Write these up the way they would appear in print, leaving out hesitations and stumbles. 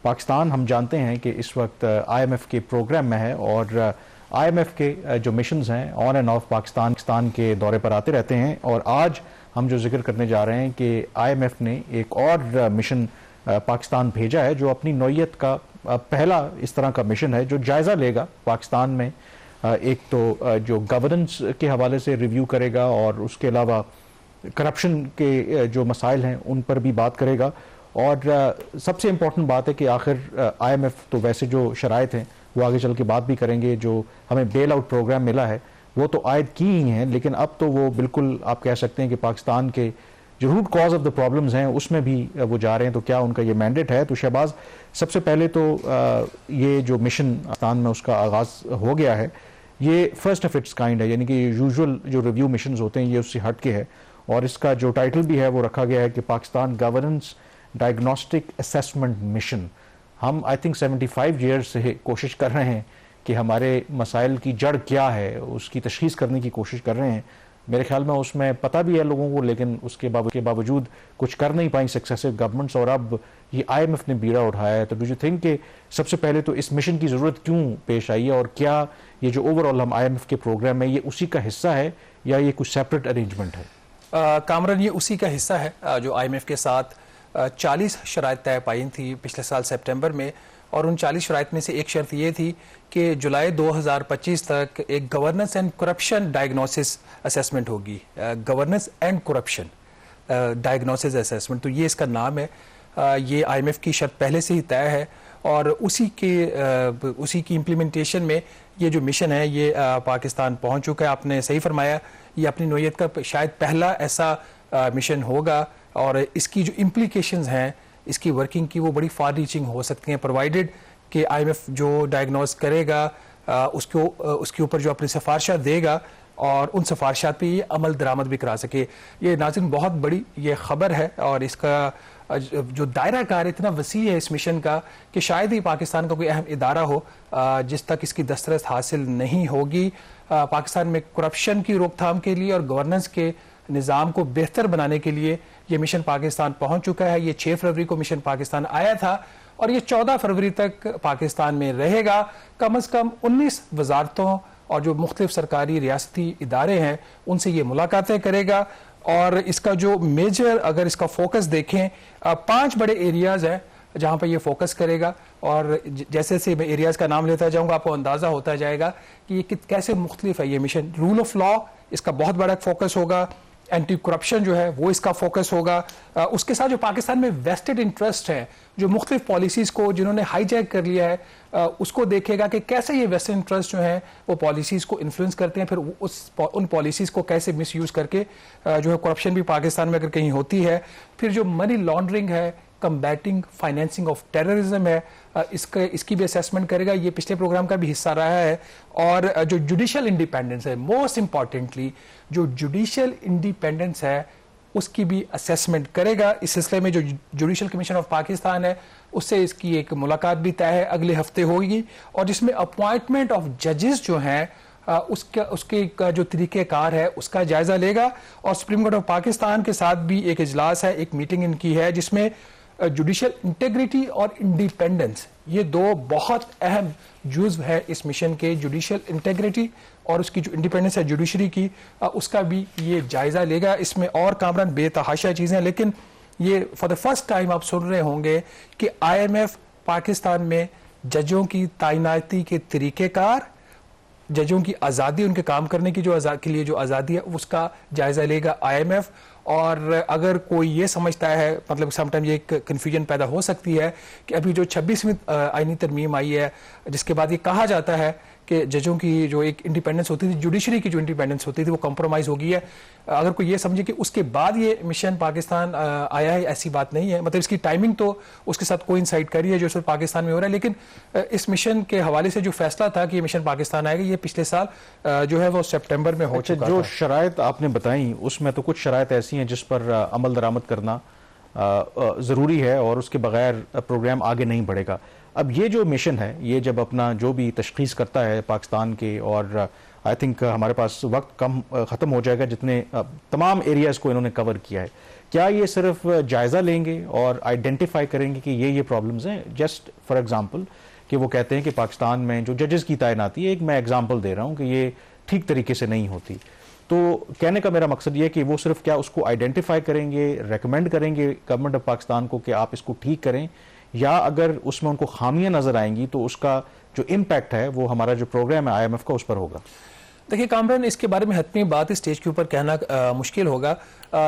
پاکستان ہم جانتے ہیں کہ اس وقت IMF کے پروگرام میں ہے اور IMF کے جو مشنز ہیں آن اینڈ آف پاکستان کے دورے پر آتے رہتے ہیں، اور آج ہم جو ذکر کرنے جا رہے ہیں کہ IMF نے ایک اور مشن پاکستان بھیجا ہے جو اپنی نوعیت کا پہلا اس طرح کا مشن ہے جو جائزہ لے گا پاکستان میں. ایک تو جو گورننس کے حوالے سے ریویو کرے گا اور اس کے علاوہ کرپشن کے جو مسائل ہیں ان پر بھی بات کرے گا، اور سب سے امپورٹنٹ بات ہے کہ آخر IMF تو ویسے جو شرائط ہیں وہ آگے چل کے بات بھی کریں گے. جو ہمیں بیل آؤٹ پروگرام ملا ہے وہ تو عائد کی ہی ہیں، لیکن اب تو وہ بالکل آپ کہہ سکتے ہیں کہ پاکستان کے جو root cause of the problems ہیں اس میں بھی وہ جا رہے ہیں. تو کیا ان کا یہ مینڈیٹ ہے؟ تو شہباز، سب سے پہلے تو یہ جو مشن پاکستان میں اس کا آغاز ہو گیا ہے، یہ فرسٹ آف اٹس کائنڈ ہے، یعنی کہ یوزول جو ریویو مشنز ہوتے ہیں یہ اس سے ہٹ کے ہے، اور اس کا جو ٹائٹل بھی ہے وہ رکھا گیا ہے کہ Pakistan governance diagnostic assessment mission. ہم آئی تھنک 75 ایئرز سے کوشش کر رہے ہیں کہ ہمارے مسائل کی جڑ کیا ہے اس کی تشخیص کرنے کی کوشش کر رہے ہیں. میرے خیال میں اس میں پتہ بھی ہے لوگوں کو، لیکن اس کے باوجود کچھ کر نہیں پائیں سکسیسو گورنمنٹس، اور اب یہ IMF نے بیڑا اٹھایا ہے. تو ڈو یو تھنک کہ سب سے پہلے تو اس مشن کی ضرورت کیوں پیش آئی ہے، اور کیا یہ جو اوور آل ہم IMF کے پروگرام ہے یہ اسی کا حصہ ہے یا یہ کچھ سیپریٹ ارینجمنٹ ہے؟ کامران، یہ اسی کا حصہ ہے جو IMF کے ساتھ 40 شرائط طے پائی تھی پچھلے سال سپٹمبر میں، اور ان 40 شرائط میں سے ایک شرط یہ تھی کہ جولائی 2025 تک ایک governance and corruption diagnosis assessment ہوگی. Governance and corruption diagnosis assessment, تو یہ اس کا نام ہے. یہ IMF کی شرط پہلے سے ہی طے ہے، اور اسی کی امپلیمنٹیشن میں یہ جو مشن ہے یہ پاکستان پہنچ چکا ہے. آپ نے صحیح فرمایا، یہ اپنی نوعیت کا شاید پہلا ایسا مشن ہوگا، اور اس کی جو امپلیکیشنز ہیں اس کی ورکنگ کی وہ بڑی فار ریچنگ ہو سکتی ہیں، پرووائڈڈ کہ IMF جو ڈائگنوز کرے گا اس کے اوپر جو اپنی سفارشات دے گا اور ان سفارشات پہ یہ عمل درآمد بھی کرا سکے. یہ ناظرین بہت بڑی یہ خبر ہے، اور اس کا جو دائرہ کار اتنا وسیع ہے اس مشن کا کہ شاید ہی پاکستان کا کوئی اہم ادارہ ہو جس تک اس کی دسترس حاصل نہیں ہوگی. پاکستان میں کرپشن کی روک تھام کے لیے اور گورننس کے نظام کو بہتر بنانے کے لیے یہ مشن پاکستان پہنچ چکا ہے. یہ 6 فروری کو مشن پاکستان آیا تھا اور یہ 14 فروری تک پاکستان میں رہے گا. کم از کم 19 وزارتوں اور جو مختلف سرکاری ریاستی ادارے ہیں ان سے یہ ملاقاتیں کرے گا. اور اس کا جو میجر اگر اس کا فوکس دیکھیں 5 بڑے ایریاز ہیں جہاں پہ یہ فوکس کرے گا، اور جیسے سے میں ایریاز کا نام لیتا جاؤں گا آپ کو اندازہ ہوتا جائے گا کہ یہ کیسے مختلف ہے یہ مشن. رول آف لا اس کا بہت بڑا فوکس ہوگا، اینٹی کرپشن جو ہے وہ اس کا فوکس ہوگا. اس کے ساتھ جو پاکستان میں ویسٹڈ انٹرسٹ ہیں، جو مختلف پالیسیز کو جنہوں نے ہائی جیک کر لیا ہے، اس کو دیکھے گا کہ کیسے یہ ویسٹڈ انٹرسٹ جو ہیں وہ پالیسیز کو انفلوئنس کرتے ہیں، پھر ان پالیسیز کو کیسے مس یوز کر کے جو ہے کرپشن بھی پاکستان میں اگر کہیں ہوتی ہے. پھر جو منی لانڈرنگ ہے، کمبیٹنگ فائنینسنگ آف ٹیررزم ہے، اس کی بھی اسیسمنٹ کرے گا. یہ پچھلے پروگرام کا بھی حصہ رہا ہے. اور جو جوڈیشل انڈیپینڈنس ہے، موسٹ امپورٹنٹلی جو جوڈیشل انڈیپینڈنس ہے اس کی بھی اسیسمنٹ کرے گا. اس سلسلے میں جو جوڈیشل کمیشن آف پاکستان ہے اس سے اس کی ایک ملاقات بھی طے ہے، اگلے ہفتے ہوگی، اور جس میں اپوائنٹمنٹ آف ججز جو ہیں اس کے جو طریقہ کار ہے اس کا جائزہ لے گا. اور سپریم کورٹ آف پاکستان کے ساتھ بھی ایک اجلاس ہے، ایک میٹنگ ان کی ہے جس میں جوڈیشل انٹیگریٹی اور انڈیپینڈنس یہ 2 بہت اہم جزو ہے اس مشن کے. جوڈیشل انٹیگریٹی اور اس کی جو انڈیپینڈنس ہے جوڈیشری کی، اس کا بھی یہ جائزہ لے گا. اس میں اور کامران بے تحاشا چیزیں ہیں، لیکن یہ فار دا فرسٹ ٹائم آپ سن رہے ہوں گے کہ IMF پاکستان میں ججوں کی تعیناتی کے طریقہ کار، ججوں کی آزادی، ان کے کام کرنے کی کے لیے جو آزادی ہے اس کا جائزہ لے گا IMF. اور اگر کوئی یہ سمجھتا ہے، مطلب سم ٹائم یہ ایک کنفیوژن پیدا ہو سکتی ہے کہ ابھی جو 26ویں آئینی ترمیم آئی ہے جس کے بعد یہ کہا جاتا ہے کہ ججوں کی جو ایک انڈیپینڈنس ہوتی تھی، جوڈیشری کی جو انڈیپینڈنس ہوتی تھی وہ کمپرومائز ہو گئی ہے. اگر کوئی یہ سمجھے کہ اس کے بعد یہ مشن پاکستان آیا ہے، ایسی بات نہیں ہے. مطلب اس کی ٹائمنگ تو اس کے ساتھ کوئنسائڈ کری ہے جو اس وقت پاکستان میں ہو رہا ہے، لیکن اس مشن کے حوالے سے جو فیصلہ تھا کہ یہ مشن پاکستان آئے گا یہ پچھلے سال جو ہے وہ سپٹمبر میں ہو چکا. جو شرائط آپ نے بتائیں اس میں تو کچھ شرائط ایسی ہیں جس پر عمل درآمد کرنا ضروری ہے اور اس کے بغیر پروگرام آگے نہیں بڑھے گا. اب یہ جو مشن ہے یہ جب اپنا جو بھی تشخیص کرتا ہے پاکستان کے، اور آئی تھنک ہمارے پاس وقت کم ختم ہو جائے گا جتنے تمام ایریاز کو انہوں نے کور کیا ہے، کیا یہ صرف جائزہ لیں گے اور آئیڈینٹیفائی کریں گے کہ یہ پرابلمز ہیں؟ جسٹ فار ایگزامپل کہ وہ کہتے ہیں کہ پاکستان میں جو ججز کی تعیناتی ہے، ایک میں ایگزامپل دے رہا ہوں کہ یہ ٹھیک طریقے سے نہیں ہوتی، تو کہنے کا میرا مقصد یہ کہ وہ صرف کیا اس کو آئیڈینٹیفائی کریں گے، ریکمینڈ کریں گے گورنمنٹ آف پاکستان کو کہ آپ اس کو ٹھیک کریں، یا اگر اس میں ان کو خامیاں نظر آئیں گی تو اس کا جو امپیکٹ ہے وہ ہمارا جو پروگرام ہے IMF کا اس پر ہوگا؟ دیکھیے کامران، اس کے بارے میں حتمی بات اسٹیج کے اوپر کہنا مشکل ہوگا،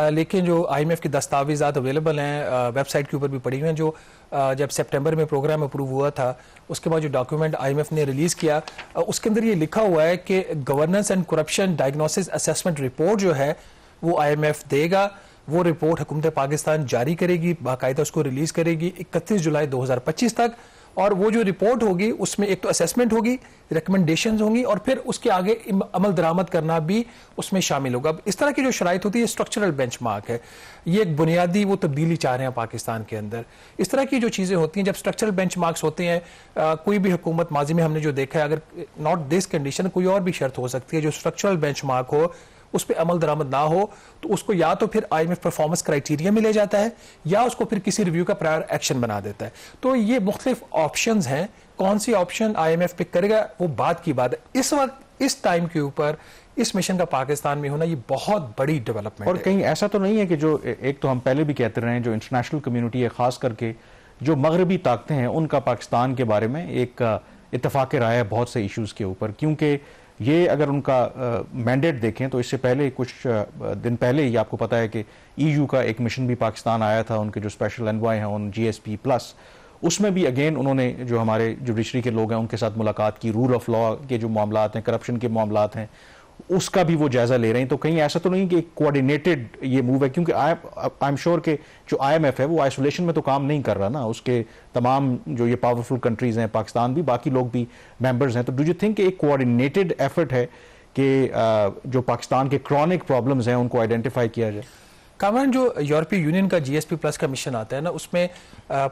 لیکن جو IMF کی دستاویزات اویلیبل ہیں ویب سائٹ کے اوپر بھی پڑی ہوئی ہیں، جو جب سپٹمبر میں پروگرام اپروو ہوا تھا اس کے بعد جو ڈاکیومنٹ IMF نے ریلیز کیا اس کے اندر یہ لکھا ہوا ہے کہ governance and corruption diagnosis assessment report جو ہے وہ IMF دے گا، وہ رپورٹ حکومت پاکستان جاری کرے گی، باقاعدہ اس کو ریلیز کرے گی 31 جولائی 2025 تک، اور وہ جو رپورٹ ہوگی اس میں ایک تو اسیسمنٹ ہوگی، ریکمنڈیشنز ہوں گی، اور پھر اس کے آگے عمل درآمد کرنا بھی اس میں شامل ہوگا۔ اس طرح کی جو شرائط ہوتی ہے اسٹرکچرل بینچ مارک ہے، یہ ایک بنیادی وہ تبدیلی چاہ رہے ہیں پاکستان کے اندر۔ اس طرح کی جو چیزیں ہوتی ہیں جب اسٹرکچرل بینچ مارکس ہوتے ہیں، کوئی بھی حکومت ماضی میں ہم نے جو دیکھا ہے، اگر ناٹ دس کنڈیشن کوئی اور بھی شرط ہو سکتی ہے جو اسٹرکچرل بینچ مارک ہو، اس پہ عمل درآمد نہ ہو تو اس کو یا تو پھر IMF پرفارمنس کرائیٹیریا میں لے جاتا ہے یا اس کو پھر کسی ریویو کا پرائر ایکشن بنا دیتا ہے۔ تو یہ مختلف آپشنز ہیں، کون سی آپشن IMF پک کرے گا وہ بات کی بات ہے۔ اس وقت اس ٹائم کے اوپر اس مشن کا پاکستان میں ہونا یہ بہت بڑی ڈیولپمنٹ ہے۔ اور کہیں ایسا تو نہیں ہے کہ جو ایک تو ہم پہلے بھی کہتے رہے ہیں، جو انٹرنیشنل کمیونٹی ہے خاص کر کے جو مغربی طاقتیں ہیں ان کا پاکستان کے بارے میں ایک اتفاق رائے ہے بہت سے ایشوز کے اوپر، کیونکہ یہ اگر ان کا مینڈیٹ دیکھیں تو اس سے پہلے کچھ دن پہلے ہی آپ کو پتا ہے کہ EU کا ایک مشن بھی پاکستان آیا تھا، ان کے جو اسپیشل انوائے ہیں ان GSP+، اس میں بھی اگین انہوں نے جو ہمارے جوڈیشری کے لوگ ہیں ان کے ساتھ ملاقات کی، رول آف لاء کے جو معاملات ہیں، کرپشن کے معاملات ہیں، اس کا بھی وہ جائزہ لے رہے ہیں۔ تو کہیں ایسا تو نہیں کہ کوآرڈینیٹڈ یہ موو ہے، کیونکہ آئی ایم شیور کہ جو IMF ہے وہ آئسولیشن میں تو کام نہیں کر رہا نا، اس کے تمام جو یہ پاورفل کنٹریز ہیں، پاکستان بھی، باقی لوگ بھی ممبرز ہیں، تو ڈو یو تھنک کہ ایک کوآرڈینیٹڈ ایفرٹ ہے کہ جو پاکستان کے کرونک پرابلمز ہیں ان کو آئیڈینٹیفائی کیا جائے؟ کامران، جو یورپی یونین کا GSP+ کا مشن آتا ہے نا، اس میں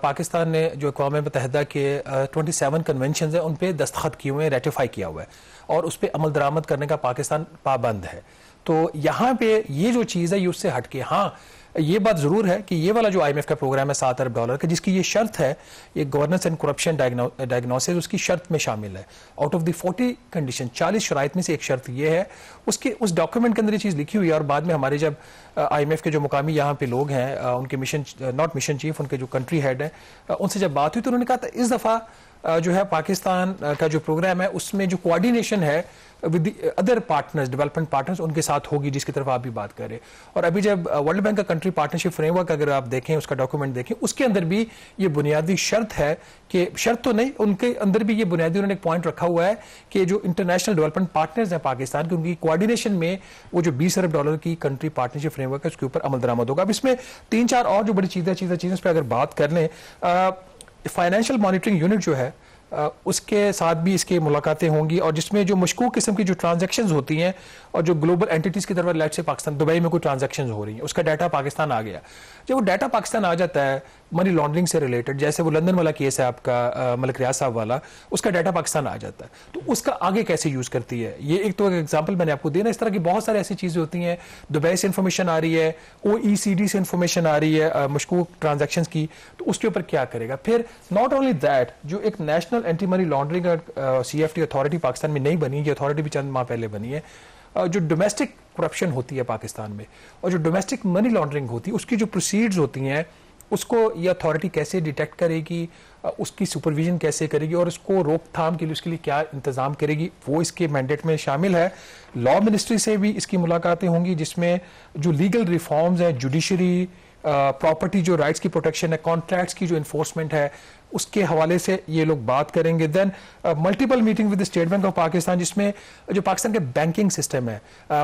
پاکستان نے جو اقوام متحدہ کے 27 کنونشنز ہیں ان پہ دستخط کیے ہوئے ہیں، ریٹیفائی کیا ہوا ہے، اور اس پہ عمل درآمد کرنے کا پاکستان پابند ہے۔ تو یہاں پہ یہ جو چیز ہے یہ اس سے ہٹ کے، ہاں یہ بات ضرور ہے کہ یہ والا جو IMF کا پروگرام ہے $7 ارب کا، جس کی یہ شرط ہے، یہ گورننس اینڈ کرپشن ڈائگنوسس اس کی شرط میں شامل ہے۔ آؤٹ آف دی 40 کنڈیشن، 40 شرائط میں سے ایک شرط یہ ہے، اس ڈاکیومنٹ کے اندر یہ چیز لکھی ہوئی ہے، اور بعد میں ہمارے جب IMF کے جو مقامی یہاں پہ لوگ ہیں، ان کے ناٹ مشن چیف، ان کے جو کنٹری ہیڈ ہیں، ان سے جب بات ہوئی تو انہوں نے کہا تھا اس دفعہ جو ہے پاکستان کا جو پروگرام ہے اس میں جو کوآرڈینیشن ہے with the other partners, development partners, ان کے ساتھ ہوگی، جس کی طرف آپ بھی بات کر رہے ہیں۔ اور ابھی جب ورلڈ بینک کا کنٹری پارٹنرشپ فریم ورک اگر آپ دیکھیں، اس کا ڈاکیومنٹ دیکھیں، اس کے اندر بھی یہ بنیادی شرط ہے کہ، شرط تو نہیں، ان کے اندر بھی یہ بنیادی انہوں نے ایک پوائنٹ رکھا ہوا ہے کہ جو انٹرنیشنل ڈیولپمنٹ پارٹنرز ہیں پاکستان کے، ان کی کوآرڈینیشن میں وہ جو $20 ارب کی کنٹری پارٹنرشپ فریم ورک ہے اس کے اوپر عمل درآمد ہوگا۔ اب اس میں 3-4 اور جو بڑی چیزیں اس پہ اگر بات کر لیں، فائنینشیل مانیٹرنگ یونٹ جو ہے اس کے ساتھ بھی اس کی ملاقاتیں ہوں گی، اور جس میں جو مشکوک قسم کی جو ٹرانزیکشنز ہوتی ہیں اور جو گلوبل اینٹیز کی طرف لیٹ سے پاکستان دبئی میں کوئی ٹرانزیکشنز ہو رہی ہیں، اس کا ڈیٹا پاکستان آ گیا۔ جب وہ ڈیٹا پاکستان آ جاتا ہے منی لانڈرنگ سے ریلیٹڈ، جیسے وہ لندن والا کیس ہے آپ کا ملک ریاض صاحب والا، اس کا ڈیٹا پاکستان آ جاتا ہے، تو اس کا آگے کیسے یوز کرتی ہے؟ یہ ایک تو ایگزامپل میں نے آپ کو دینا، اس طرح کی بہت سارے ایسی چیزیں ہوتی ہیں، دبئی سے انفارمیشن آ رہی ہے، OECD سے انفارمیشن آ رہی ہے مشکوک ٹرانزیکشنز کی، تو اس کے اوپر کیا کرے گا؟ پھر ناٹ اونلی دیٹ، جو ایک national anti money laundering CFT authority Pakistan میں نہیں بنی، یہ اتھارٹی بھی چند ماہ پہلے بنی ہے، جو ڈومیسٹک کرپشن ہوتی ہے پاکستان میں اور جو ڈومیسٹک منی لانڈرنگ ہوتی ہے، اس کی جو پروسیڈز ہوتی ہیں، اس کو یہ اتھارٹی کیسے ڈیٹیکٹ کرے گی، اس کی سپرویژن کیسے کرے گی، اور اس کو روک تھام کے لیے اس کے لیے کیا انتظام کرے گی، وہ اس کے مینڈیٹ میں شامل ہے۔ لاء منسٹری سے بھی اس کی ملاقاتیں ہوں گی، جس میں جو لیگل ریفارمز ہیں، جوڈیشری، پراپرٹی جو رائٹس کی پروٹیکشن ہے، کانٹریکٹس کی جو انفورسمنٹ ہے، اس کے حوالے سے یہ لوگ بات کریں گے۔ Then multiple meeting with State Bank of Pakistan, جس میں جو پاکستان کا بینکنگ سسٹم ہے،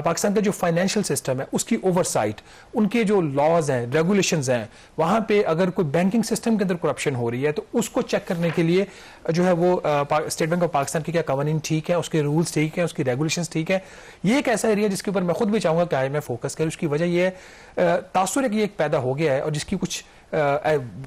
پاکستان کا جو فائنینشیل سسٹم ہے، اس کی اوور سائٹ، ان کے جو لاز ہیں، ریگولیشنز ہیں، وہاں پہ اگر کوئی بینکنگ سسٹم کے اندر کرپشن ہو رہی ہے تو اس کو چیک کرنے کے لیے جو ہے وہ اسٹیٹ بینک آف پاکستان کے کیا قوانین ٹھیک ہیں، اس کے رولز ٹھیک ہیں، اس کی ریگولیشنز ٹھیک ہیں۔ یہ ایک ایسا ایریا جس کے اوپر میں خود بھی چاہوں گا کہ IMF فوکس کرے۔ اس کی وجہ یہ تاثر ہے کہ یہ ایک پیدا ہو گیا ہے، اور جس کی کچھ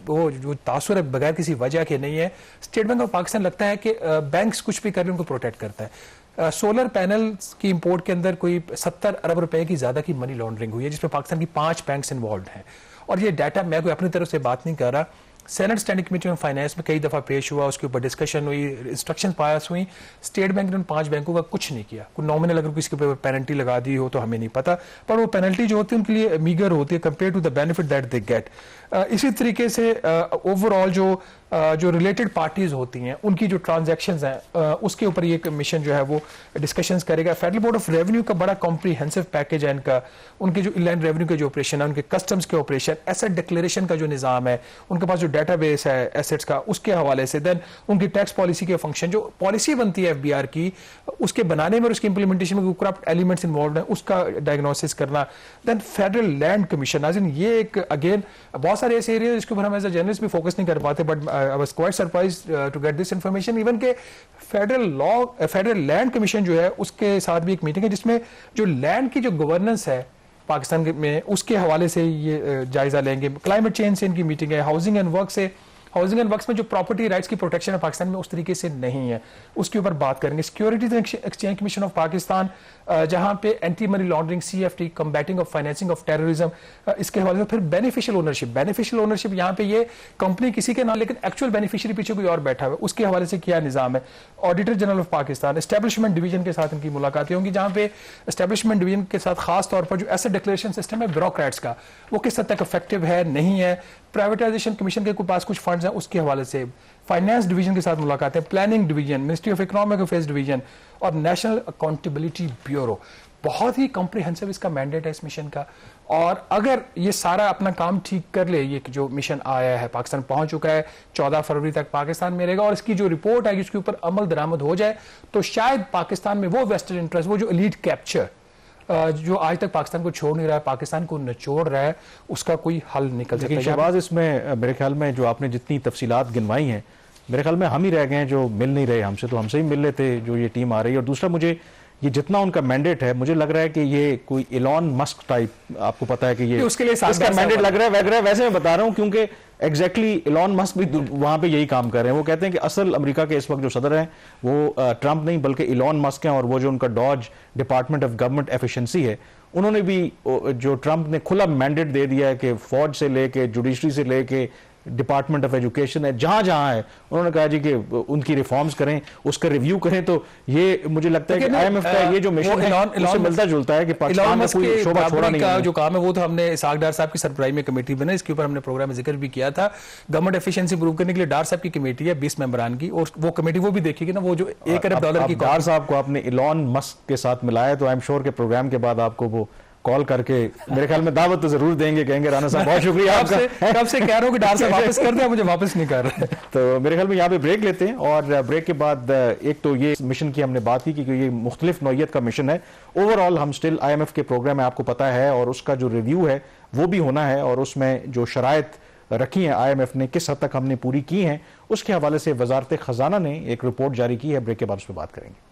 وہ جو تاثر ہے بغیر کسی وجہ کے نہیں ہے۔ اسٹیٹ بینک آف پاکستان لگتا ہے کہ بینکس کچھ بھی کر رہے ہیں ان کو پروٹیکٹ کرتا ہے۔ سولر پینلز کی امپورٹ کے اندر کوئی $70 ارب کی زیادہ کی منی لانڈرنگ ہوئی ہے، جس میں پاکستان کی 5 بینکس انوالوڈ ہیں، اور یہ ڈیٹا میں کوئی اپنی طرف سے بات نہیں کر رہا، senate standing committee on finance میں کئی دفعہ پیش ہوا، اس کے اوپر ڈسکشن ہوئی، انسٹرکشن پاس ہوئی، اسٹیٹ بینک نے ان 5 بینکوں کا کچھ نہیں کیا. کوئی نامنل اگر کسی کے اوپر پینلٹی لگا دی ہو تو ہمیں نہیں پتا، پر وہ پینلٹی جو ہوتی ہے ان کے لیے میگر ہوتی ہے compare to the benefit that they get. اسی طریقے سے اوور آل جو ریلیٹڈ پارٹیز ہوتی ہیں ان کی جو ٹرانزیکشنز ہیں اس کے اوپر یہ کمیشن جو ہے وہ ڈسکشنز کرے گا. فیڈرل بورڈ آف ریونیو کا بڑا کمپریہنسو پیکج ہے ان کا، ان کے جو ان لائن ریونیو کے جو آپریشن ہے، ان کے کسٹمز کے آپریشن، ایسٹ ڈکلیریشن کا جو نظام ہے، ان کے پاس جو ڈیٹا بیس ہے ایسٹس کا اس کے حوالے سے، دین ان کی ٹیکس پالیسی کے فنکشن، جو پالیسی بنتی ہے ایف بی آر کی، اس کے بنانے میں اور اس کی امپلیمنٹیشن میں کرپٹ ایلیمنٹس انوالوڈ ہیں اس کا ڈائگنوسس کرنا. دین فیڈرل لینڈ کمیشن، ناظرین یہ ایک اگین بہت سارے ایسے ایریاز جس کے اوپر ہم ایز اے جرنلسٹ بھی فوکس نہیں کر پاتے، but I was quite surprised to get this information even کہ فیڈرل لینڈ کمیشن جو ہے اس کے ساتھ بھی ایک میٹنگ ہے جس میں جو لینڈ کی جو گورننس ہے پاکستان میں اس کے حوالے سے یہ جائزہ لیں گے. کلائمیٹ چینج سے ان کی میٹنگ ہے. ہاؤسنگ اینڈ ورک سے، ہاؤسنگ اینڈ ورکس میں جو پراپرٹی رائٹس کی پروٹیکشن ہے پاکستان میں اس طریقے سے نہیں ہے، اس کے اوپر بات کریں گے. Securities and Exchange Commission of Pakistan جہاں پہ anti money laundering, C F T, combating of financing of terrorism, اس کے حوالے سے. پھر بینیفیشیل اونرشپ یہاں پہ یہ کمپنی کسی کے نام لیکن ایکچوئل بینیفیشری پیچھے کوئی اور بیٹھا ہوا ہے، اس کے حوالے سے کیا نظام ہے. Auditor general of Pakistan, establishment division کے ساتھ ان کی ملاقاتیں ہوں گی جہاں پہ اسٹیبلشمنٹ ڈویژن کے ساتھ خاص طور پر جو ایسٹ ڈکلیریشن سسٹم ہے بیوروکریٹس کا وہ کس حد تک افیکٹو ہے نہیں ہے. پرائیویٹائزیشن کمیشن کے پاس کچھ فنڈز ہیں اس کے حوالے سے. فائنانس ڈویژن کے ساتھ ملاقاتیں، planning division, ministry of economic affairs division اور نیشنل اکاؤنٹیبلٹی بیورو. بہت ہی کمپریہنسو اس کا مینڈیٹ ہے اس مشن کا، اور اگر یہ سارا اپنا کام ٹھیک کر لے، یہ جو مشن آیا ہے پاکستان پہنچ چکا ہے، 14 فروری تک پاکستان میں رہے گا، اور اس کی جو رپورٹ آئے گی اس کے اوپر عمل درآمد ہو جائے تو شاید پاکستان میں وہ ویسٹرن انٹرسٹ، وہ جو ایلیٹ کیپچر جو آج تک پاکستان کو چھوڑ نہیں رہا ہے، پاکستان کو نچوڑ رہا ہے، اس کا کوئی حل نکل سکتا ہے. لیکن شہباز اس میں میرے خیال میں جو آپ نے جتنی تفصیلات گنوائی ہیں میرے خیال میں ہم ہی رہ گئے ہیں جو مل نہیں رہے ہم سے، تو ہم سے ہی مل لیتے جو یہ ٹیم آ رہی ہے. اور دوسرا مجھے یہ جتنا ان کا مینڈیٹ ہے مجھے لگ رہا ہے کہ یہ کوئی ایلون مسک ٹائپ، آپ کو پتا ہے کہ یہ اس کے لیے اس کا مینڈیٹ لگ رہا ہے ویسے میں بتا رہا ہوں کیونکہ ایگزیکٹلی ایلون مسک بھی وہاں پہ یہی کام کر رہے ہیں. وہ کہتے ہیں کہ اصل امریکہ کے اس وقت جو صدر ہیں وہ ٹرمپ نہیں بلکہ ایلون مسک ہیں، اور وہ جو ان کا dodge department of government efficiency ہے انہوں نے بھی جو ٹرمپ نے کھلا مینڈیٹ دے دیا ہے کہ فوج سے لے کے جوڈیشری سے لے کے ڈپارٹمنٹ آف ایجوکیشن ہے جہاں ہے انہوں نے کہا جی کہ ان کی ریفارمز کریں، اس کا ریویو کریں. تو یہ مجھے لگتا ہے کہ آئی ایم ایف کا یہ جو مشن ہے اس سے ملتا جلتا ہے کہ پاکستان میں کوئی شعبہ چھوڑا نہیں ہے. جو کام ہے وہ تو ہم نے اسحاق ڈار صاحب کی سربراہی میں کمیٹی بنا، اس کے اوپر ہم نے پروگرام میں ذکر بھی کیا تھا. گورنمنٹ ایفیشنسی امپروو کرنے کے لیے ڈار صاحب کی کمیٹی ہے 20 ممبران کی، اور وہ کمیٹی وہ بھی دیکھے گی نا وہ جو $1 ارب کی. ڈار صاحب کو آپ نے ایلون مسک کے ساتھ ملایا تو آئی ایم شیور کہ پروگرام کے بعد آپ کو وہ کال کر کے میرے خیال میں دعوت تو ضرور دیں گے، کہیں گے رانا صاحب بہت شکریہ آپ کا. کب سے کہہ رہا ہوں کہ ڈار صاحب واپس کر دیں، مجھے واپس نہیں کر رہے. تو میرے خیال میں یہاں پہ بریک لیتے ہیں، اور بریک کے بعد ایک تو یہ مشن کی ہم نے بات کی کہ یہ مختلف نوعیت کا مشن ہے. اوور آل ہم سٹل آئی ایم ایف کے پروگرام میں آپ کو پتا ہے، اور اس کا جو ریویو ہے وہ بھی ہونا ہے، اور اس میں جو شرائط رکھی ہیں آئی ایم ایف نے کس حد تک ہم نے پوری کی ہیں اس کے حوالے سے وزارت خزانہ نے ایک رپورٹ جاری کی ہے. بریک کے بعد اس پہ بات کریں گے.